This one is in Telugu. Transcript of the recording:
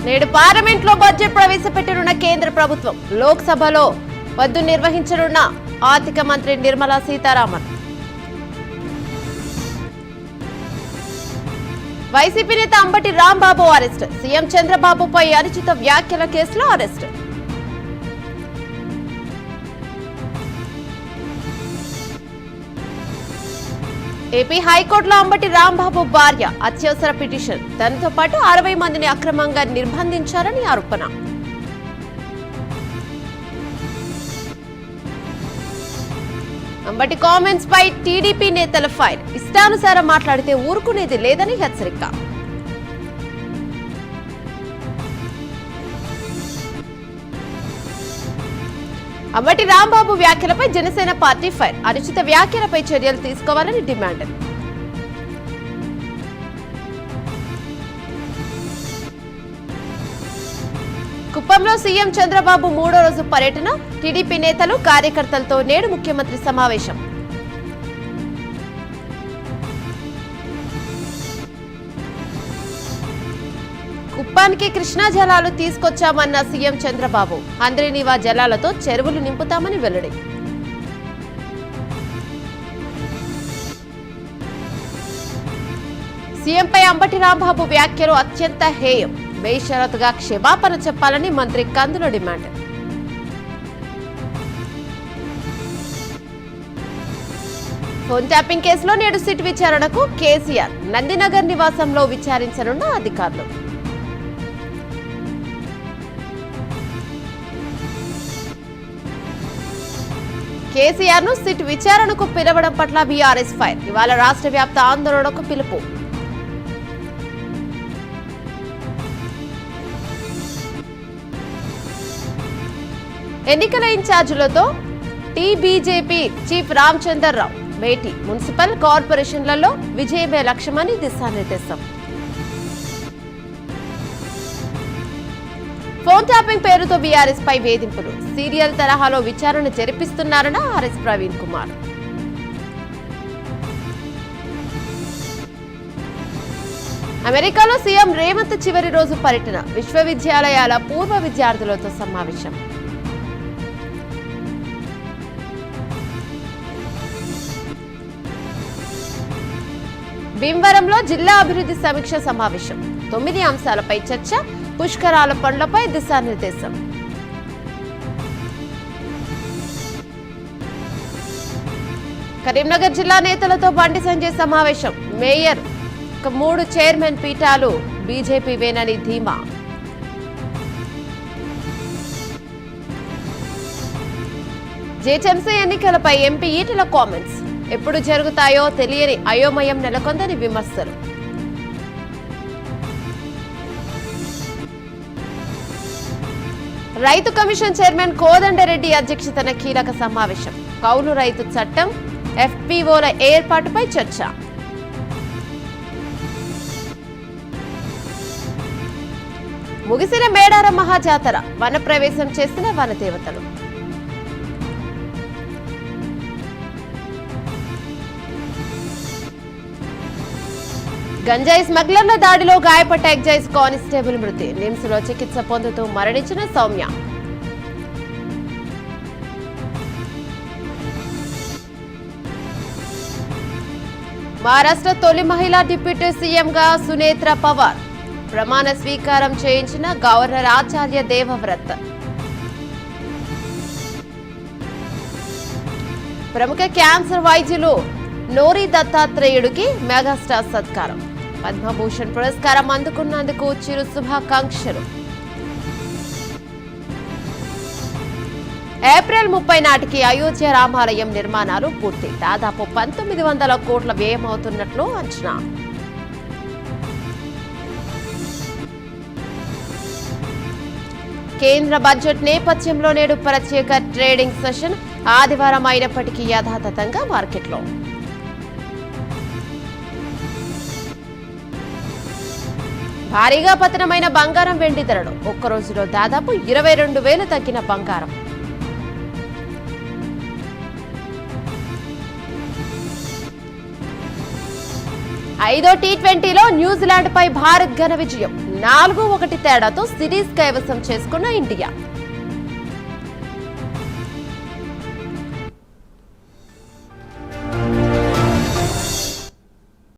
నేడు పార్లమెంట్లో బడ్జెట్ ప్రవేశపెట్టనున్న కేంద్ర ప్రభుత్వం. లోక్సభలో వద్దు నిర్వహించనున్న ఆర్థిక మంత్రి నిర్మలా సీతారామన్. వైసీపీ నేత అంబటి రాంబాబు అరెస్ట్. సీఎం చంద్రబాబుపై అనుచిత వ్యాఖ్యల కేసులో అరెస్ట్. ఏపీ హైకోర్టులో అంబటి రాంబాబు భార్య అత్యవసర పిటిషన్. తనతో పాటు 60 మందిని అక్రమంగా నిర్బంధించారని ఆరోపణ. అంబటి కామెంట్స్ పై టీడీపీ నేతల ఫైర్. ఇష్టానుసారం మాట్లాడితే ఊరుకునేది లేదని హెచ్చరిక. అంబటి రాంబాబు వ్యాఖ్యలపై జనసేన పార్టీ ఫైర్. అనుచిత వ్యాఖ్యలపై చర్యలు తీసుకోవాలని డిమాండ్. కుప్పంలో సీఎం చంద్రబాబు 3వ రోజు పర్యటన. టీడీపీ నేతలు కార్యకర్తలతో నేడు ముఖ్యమంత్రి సమావేశం. కుప్పానికి కృష్ణా జలాలు తీసుకొచ్చామన్న సీఎం చంద్రబాబు. హంద్రీనీవా జలాలతో చెరువులు నింపుతామని వెల్లడి. సీఎంపై అంబటి రాంబాబు వ్యాఖ్యలు అత్యంత హేయం. బేషరతుగా క్షమాపణ చెప్పాలని మంత్రి కందుల డిమాండ్. ఫోన్ ట్యాపింగ్ కేసులో నేడు సిట్ విచారణకు కేసీఆర్. నందినగర్ నివాసంలో విచారించనున్న అధికారులు. కేసీఆర్ ను సిట్ విచారణకు పిలవడం పట్ల బీఆర్ఎస్ ఫైర్. ఇవాళ రాష్ట్ర వ్యాప్త ఆందోళనకు పిలుపు. ఎన్నికల ఇన్ఛార్జీలతో టీబీజేపీ చీఫ్ రామచంద్రరావు భేటీ. మున్సిపల్ కార్పొరేషన్లలో విజయమే లక్ష్యమని దిశానిర్దేశం. ఫోన్ ట్యాపింగ్ పేరుతో బీఆర్ఎస్ పై వేధింపులు. సీరియల్ తరహాలో విచారణ జరిపిస్తున్నారన్న ఆర్ఎస్ ప్రవీణ్ కుమార్. అమెరికాలో సీఎం రేవంత్ చివరి రోజు పర్యటన. విశ్వవిద్యాలయాల పూర్వ విద్యార్థులతో సమావేశం. భీమవరంలో జిల్లా అభివృద్ధి సమీక్ష సమావేశం. 9 అంశాలపై చర్చ. పుష్కరాల పనులపై దిశానిర్దేశం. కరీంనగర్ జిల్లా నేతలతో బండి సంజయ్ సమావేశం. మేయర్ 3 చైర్మన్ పీఠాలు బీజేపీవేనని ధీమా. జీహెచ్ఎంసీ ఎన్నికలపై ఎంపీ ఈటెల కామెంట్స్. ఎప్పుడు జరుగుతాయో తెలియని అయోమయం నెలకొందని విమర్శలు. రైతు కమిషన్ చైర్మన్ కోదండరెడ్డి అధ్యక్షతన కీలక సమావేశం. కౌలు రైతు చట్టం, ఎఫ్పీఓల ఏర్పాటుపై చర్చ. ముగిసిన మేడారం మహాజాతర. వనప్రవేశం చేసిన వనదేవతలు. గంజాయి స్మగ్లర్ల దాడిలో గాయపడ్డ ఎక్సైజ్ కానిస్టేబుల్ మృతి. నిమ్స్లో చికిత్స పొందుతూ మరణించిన సౌమ్య. మహారాష్ట్ర తొలి మహిళా డిప్యూటీ సీఎంగా సునేత్ర పవార్. ప్రమాణ స్వీకారం చేయించిన గవర్నర్ ఆచార్య దేవవ్రత్. ప్రముఖ క్యాన్సర్ వైద్యులు నోరి దత్తాత్రేయుడికి మెగాస్టార్ సత్కారం. పద్మభూషణ్ పురస్కారం అందుకున్నందుకు చిరు శుభాకాంక్షలు. ఏప్రిల్ 30 నాటికి అయోధ్య రామాలయం నిర్మాణాలు పూర్తి. దాదాపు 1900 కోట్ల వ్యయమవుతున్నట్లు అంచనా. కేంద్ర బడ్జెట్ నేపథ్యంలో నేడు ప్రత్యేక ట్రేడింగ్ సెషన్. ఆదివారం అయినప్పటికీ యథాతథంగా మార్కెట్లో. భారీగా పతనమైన బంగారం వెండి ధరలు. ఒక్క రోజులో దాదాపు 22,000 తగ్గిన బంగారం. ఐదో టీ20లో న్యూజిలాండ్ పై భారత్ ఘన విజయం. 4-1 తేడాతో సిరీస్ కైవసం చేసుకున్న ఇండియా.